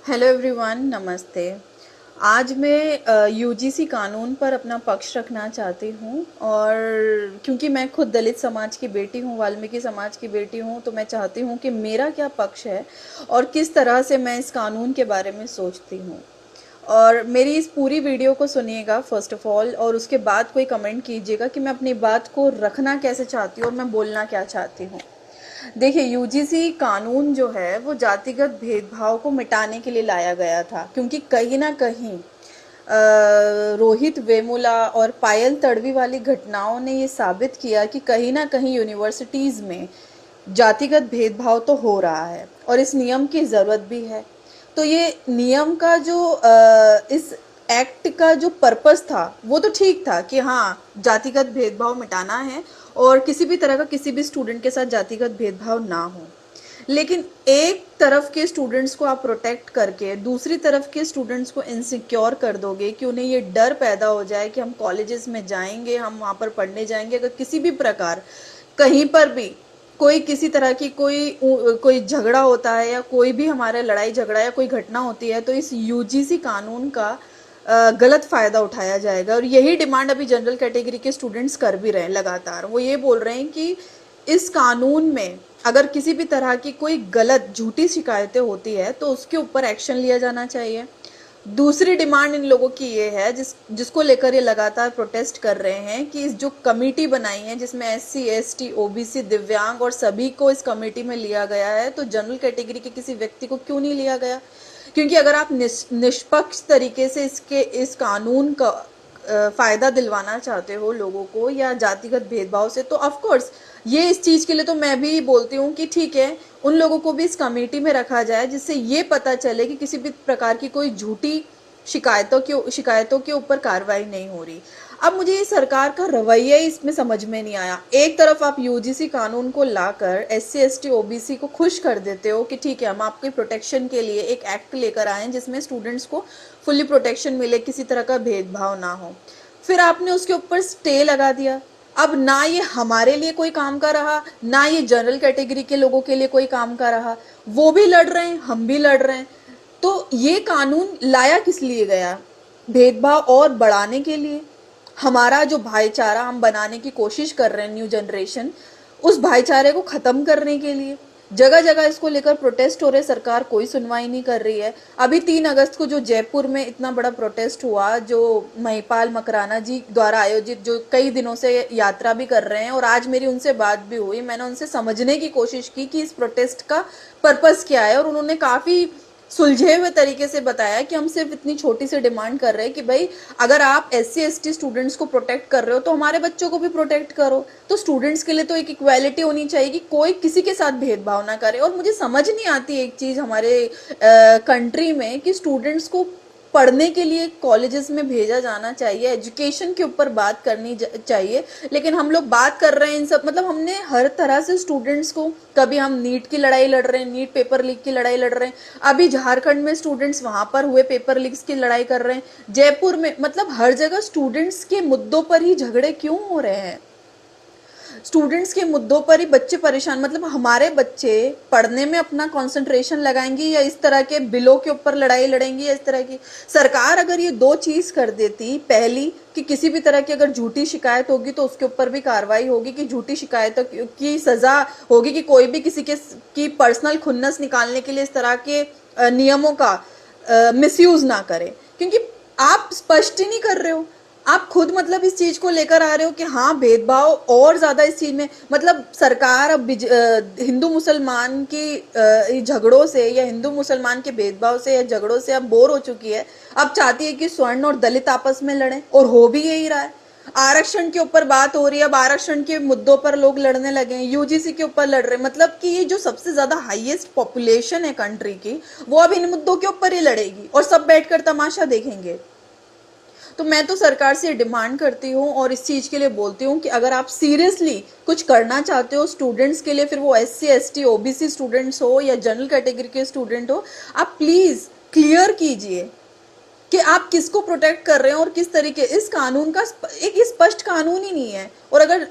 Hello everyone, नमस्ते। आज मैं यूजीसी कानून पर अपना पक्ष रखना चाहती हूँ। और क्योंकि मैं खुद दलित समाज की बेटी हूँ, वाल्मीकि समाज की बेटी हूँ, तो मैं चाहती हूँ कि मेरा क्या पक्ष है और किस तरह से मैं इस कानून के बारे में सोचती हूँ। और मेरी इस पूरी वीडियो को सुनिएगा फर्स्ट ऑफ ऑल, और उसके बाद कोई कमेंट कीजिएगा कि मैं अपनी बात को रखना कैसे चाहती हूँ और मैं बोलना क्या चाहती हूँ। देखिए, यूजीसी कानून जो है वो जातिगत भेदभाव को मिटाने के लिए लाया गया था, क्योंकि कहीं ना कहीं रोहित वेमुला और पायल तड़वी वाली घटनाओं ने ये साबित किया कि कहीं ना कहीं यूनिवर्सिटीज़ में जातिगत भेदभाव तो हो रहा है और इस नियम की ज़रूरत भी है। तो ये नियम का जो इस एक्ट का जो पर्पस था वो तो ठीक था कि हाँ, जातिगत भेदभाव मिटाना है और किसी भी तरह का किसी भी स्टूडेंट के साथ जातिगत भेदभाव ना हो। लेकिन एक तरफ के स्टूडेंट्स को आप प्रोटेक्ट करके दूसरी तरफ के स्टूडेंट्स को इनसिक्योर कर दोगे कि उन्हें ये डर पैदा हो जाए कि हम कॉलेजेस में जाएंगे, हम वहाँ पर पढ़ने जाएंगे, अगर किसी भी प्रकार कहीं पर भी कोई किसी तरह की कोई झगड़ा होता है या कोई भी हमारे लड़ाई झगड़ा या कोई घटना होती है, तो इस यूजीसी कानून का गलत फायदा उठाया जाएगा। और यही डिमांड अभी जनरल कैटेगरी के स्टूडेंट्स कर भी रहे हैं लगातार। वो ये बोल रहे हैं कि इस कानून में अगर किसी भी तरह की कोई गलत झूठी शिकायतें होती है तो उसके ऊपर एक्शन लिया जाना चाहिए। दूसरी डिमांड इन लोगों की ये है जिसको लेकर ये लगातार प्रोटेस्ट कर रहे हैं कि इस जो कमेटी बनाई है जिसमें एससी, एसटी, ओबीसी, दिव्यांग और सभी को इस कमेटी में लिया गया है, तो जनरल कैटेगरी के किसी व्यक्ति को क्यों नहीं लिया गया? क्योंकि अगर आप निष्पक्ष तरीके से इस कानून का फायदा दिलवाना चाहते हो लोगों को या जातिगत भेदभाव से, तो ऑफ कोर्स ये इस चीज के लिए तो मैं भी बोलती हूँ कि ठीक है, उन लोगों को भी इस कमेटी में रखा जाए जिससे ये पता चले कि किसी भी प्रकार की कोई झूठी शिकायतों के ऊपर कार्रवाई नहीं हो रही। अब मुझे ये सरकार का रवैया ही इसमें समझ में नहीं आया। एक तरफ आप यूजीसी कानून को लाकर एससी, एसटी, ओबीसी को खुश कर देते हो कि ठीक है, हम आपके प्रोटेक्शन के लिए एक एक्ट लेकर आए जिसमें स्टूडेंट्स को फुल्ली प्रोटेक्शन मिले, किसी तरह का भेदभाव ना हो। फिर आपने उसके ऊपर स्टे लगा दिया। अब ना ये हमारे लिए कोई काम का रहा, ना ये जनरल कैटेगरी के लोगों के लिए कोई काम का रहा। वो भी लड़ रहे हैं, हम भी लड़ रहे हैं। तो ये कानून लाया किस लिए गया? भेदभाव और बढ़ाने के लिए। हमारा जो भाईचारा हम बनाने की कोशिश कर रहे हैं, न्यू जनरेशन, उस भाईचारे को खत्म करने के लिए जगह जगह इसको लेकर प्रोटेस्ट हो रहे। सरकार कोई सुनवाई नहीं कर रही है। अभी 3 अगस्त को जो जयपुर में इतना बड़ा प्रोटेस्ट हुआ, जो महिपाल मकराना जी द्वारा आयोजित, जो कई दिनों से यात्रा भी कर रहे हैं, और आज मेरी उनसे बात भी हुई, मैंने उनसे समझने की कोशिश की कि इस प्रोटेस्ट का पर्पस क्या है, और उन्होंने काफी सुलझे हुए तरीके से बताया कि हम सिर्फ इतनी छोटी सी डिमांड कर रहे हैं कि भाई, अगर आप एससी, एसटी स्टूडेंट्स को प्रोटेक्ट कर रहे हो तो हमारे बच्चों को भी प्रोटेक्ट करो। तो स्टूडेंट्स के लिए तो एक इक्वालिटी होनी चाहिए कि कोई किसी के साथ भेदभाव ना करे। और मुझे समझ नहीं आती एक चीज हमारे कंट्री में कि स्टूडेंट्स को पढ़ने के लिए कॉलेजेस में भेजा जाना चाहिए, एजुकेशन के ऊपर बात करनी चाहिए, लेकिन हम लोग बात कर रहे हैं इन सब, मतलब हमने हर तरह से स्टूडेंट्स को, कभी हम नीट की लड़ाई लड़ रहे हैं, नीट पेपर लीक की लड़ाई लड़ रहे हैं, अभी झारखंड में स्टूडेंट्स वहां पर हुए पेपर लीक्स की लड़ाई कर रहे हैं, जयपुर में, मतलब हर जगह स्टूडेंट्स के मुद्दों पर ही झगड़े क्यों हो रहे हैं? स्टूडेंट्स के मुद्दों पर ही बच्चे परेशान, मतलब हमारे बच्चे पढ़ने में अपना कंसंट्रेशन लगाएंगे या इस तरह के बिलों के ऊपर लड़ाई लड़ेंगे या इस तरह की? सरकार अगर ये दो चीज कर देती, पहली कि किसी भी तरह की अगर झूठी शिकायत होगी तो उसके ऊपर भी कार्रवाई होगी, कि झूठी शिकायतों की सजा होगी, कि कोई भी किसी के की पर्सनल खुन्नस निकालने के लिए इस तरह के नियमों का मिसयूज ना करे। क्योंकि आप स्पष्ट ही नहीं कर रहे हो। आप खुद मतलब इस चीज को लेकर आ रहे हो कि हाँ, भेदभाव और ज्यादा इस चीज में, मतलब सरकार अब हिंदू मुसलमान की झगड़ों से या हिंदू मुसलमान के भेदभाव से या झगड़ों से अब बोर हो चुकी है। अब चाहती है कि स्वर्ण और दलित आपस में लड़ें, और हो भी यही रहा है। आरक्षण के ऊपर बात हो रही है, अब आरक्षण के मुद्दों पर लोग लड़ने लगे हैं, यूजीसी के ऊपर लड़ रहे हैं। मतलब कि ये जो सबसे ज्यादा हाईएस्ट पॉपुलेशन है कंट्री की, वो अब इन मुद्दों के ऊपर ही लड़ेगी और सब बैठकर तमाशा देखेंगे। तो मैं तो सरकार से डिमांड करती हूँ और इस चीज के लिए बोलती हूँ कि अगर आप सीरियसली कुछ करना चाहते हो स्टूडेंट्स के लिए, फिर वो एससी, एसटी, ओबीसी स्टूडेंट्स हो या जनरल कैटेगरी के स्टूडेंट हो, आप प्लीज क्लियर कीजिए कि आप किसको प्रोटेक्ट कर रहे हैं और किस तरीके। इस कानून का एक स्पष्ट कानून ही नहीं है, और अगर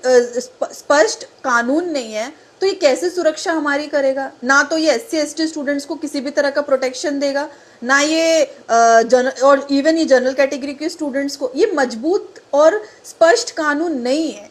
स्पष्ट कानून नहीं है तो तो ये कैसे सुरक्षा हमारी करेगा? ना तो ये SC ST स्टूडेंट्स को किसी भी तरह का प्रोटेक्शन देगा, ना ये और इवन ये जनरल कैटेगरी के स्टूडेंट्स को। ये मजबूत और स्पष्ट कानून नहीं है,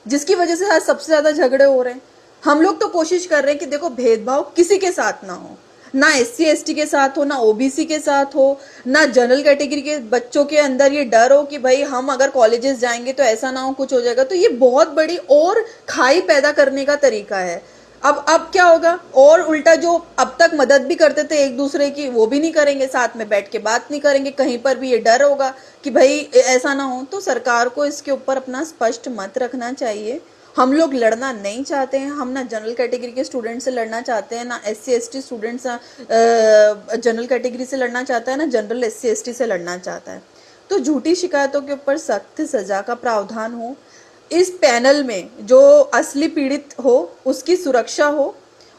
जिसकी वजह से आज सबसे ज्यादा झगड़े हो रहे हैं। हम लोग तो कोशिश कर रहे हैं कि देखो भेदभाव किसी के साथ ना हो, ना SC ST के साथ हो, ना OBC के साथ हो, ना जनरल कैटेगरी के बच्चों के अंदर ये डर हो कि भाई हम अगर कॉलेजेस जाएंगे तो ऐसा ना हो कुछ हो जाएगा। तो ये बहुत बड़ी और खाई पैदा करने का तरीका है। अब क्या होगा? और उल्टा जो अब तक मदद भी करते थे एक दूसरे की, वो भी नहीं करेंगे, साथ में बैठ के बात नहीं करेंगे, कहीं पर भी ये डर होगा कि भाई ऐसा ना हो। तो सरकार को इसके ऊपर अपना स्पष्ट मत रखना चाहिए। हम लोग लड़ना नहीं चाहते हैं, हम ना जनरल कैटेगरी के स्टूडेंट से लड़ना चाहते हैं, ना SC ST students general category से लड़ना चाहता है, ना जनरल SC ST से लड़ना चाहता है। तो झूठी शिकायतों के ऊपर सख्त सजा का प्रावधान हो, इस पैनल में जो असली पीड़ित हो उसकी सुरक्षा हो,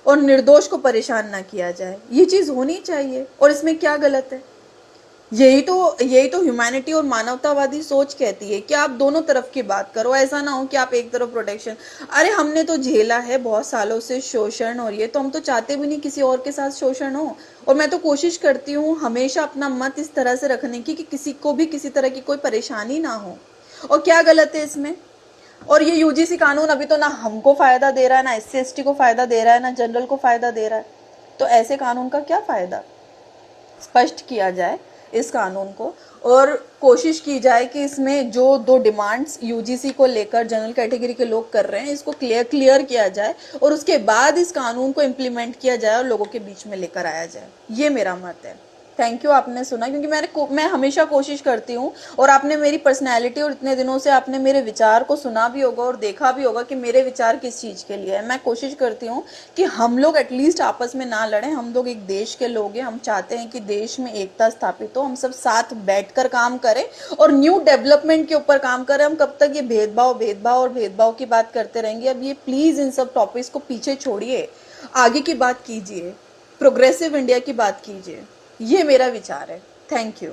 और निर्दोष को परेशान ना किया जाए, ये चीज होनी चाहिए। और इसमें क्या गलत है? यही तो ह्यूमैनिटी और मानवतावादी सोच कहती है कि आप दोनों तरफ की बात करो। ऐसा ना हो कि आप एक तरफ प्रोटेक्शन, अरे हमने तो झेला है बहुत सालों से शोषण, और ये तो हम तो चाहते भी नहीं किसी और के साथ शोषण हो। और मैं तो कोशिश करती हूँ हमेशा अपना मत इस तरह से रखने की कि किसी को भी किसी तरह की कोई परेशानी ना हो। और क्या गलत है इसमें? और ये UGC कानून अभी तो ना हमको फायदा दे रहा है, ना SC ST को फायदा दे रहा है, ना जनरल को फायदा दे रहा है। तो ऐसे कानून का क्या फायदा? स्पष्ट किया जाए इस कानून को, और कोशिश की जाए कि इसमें जो 2 डिमांड्स UGC को लेकर जनरल कैटेगरी के लोग कर रहे हैं, इसको क्लियर किया जाए, और उसके बाद इस कानून को इम्प्लीमेंट किया जाए और लोगों के बीच में लेकर आया जाए। ये मेरा मत है। थैंक यू, आपने सुना, क्योंकि मैं हमेशा कोशिश करती हूँ, और आपने मेरी पर्सनैलिटी और इतने दिनों से आपने मेरे विचार को सुना भी होगा और देखा भी होगा कि मेरे विचार किस चीज़ के लिए है। मैं कोशिश करती हूँ कि हम लोग एटलीस्ट आपस में ना लड़ें। हम लोग एक देश के लोग हैं, हम चाहते हैं कि देश में एकता स्थापित हो, हम सब साथ बैठकर काम करें और न्यू डेवलपमेंट के ऊपर काम करें। हम कब तक ये भेदभाव की बात करते रहेंगे? अब ये प्लीज़ इन सब टॉपिक्स को पीछे छोड़िए, आगे की बात कीजिए, प्रोग्रेसिव इंडिया की बात कीजिए। ये मेरा विचार है। Thank you.